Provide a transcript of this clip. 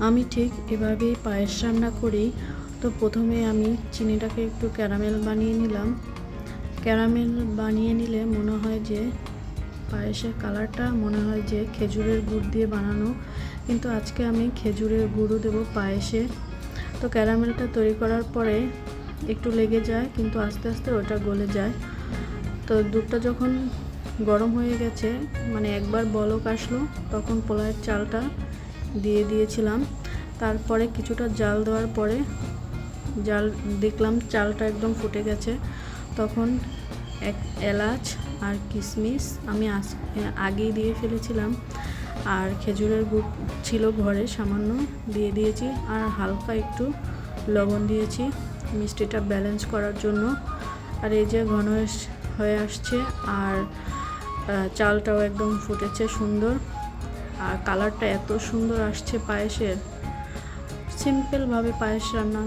আমি ঠিক এভাবেই পায়েস রান্না করি। তো প্রথমে আমি চিনিটাকে একটু ক্যারামেল বানিয়ে নিলাম। ক্যারামেল বানিয়ে নিলে মনে হয় যে পায়েসের কালারটা মনে হয় যে খেজুরের গুড় দিয়ে বানানো, কিন্তু আজকে আমি খেজুরের গুঁড়ো দেবো পায়েসে। তো ক্যারামেলটা তৈরি করার পরে একটু লেগে যায়, কিন্তু আস্তে আস্তে ওটা গলে যায়। তো দুধটা যখন গরম হয়ে গেছে, মানে একবার বলক আসলো, তখন পোলাওয়ের চালটা দিয়ে দিয়েছিলাম। তারপরে কিছুটা জাল দেওয়ার পরে দেখলাম চালটা একদম ফুটে গেছে। তখন এক এলাচ আর কিশমিশ আমি আগেই দিয়ে ফেলেছিলাম, আর খেজুরের গুড় ছিল ঘরে সামান্য, দিয়ে দিয়েছি। আর হালকা একটু লবণ দিয়েছি মিষ্টিটা ব্যালেন্স করার জন্য। আর এই যে ঘন হয়ে আসছে, আর চালটাও একদম ফুটেছে সুন্দর, আর কালারটা এত সুন্দর আসছে পায়েসের। সিম্পলভাবে পায়েস রান্না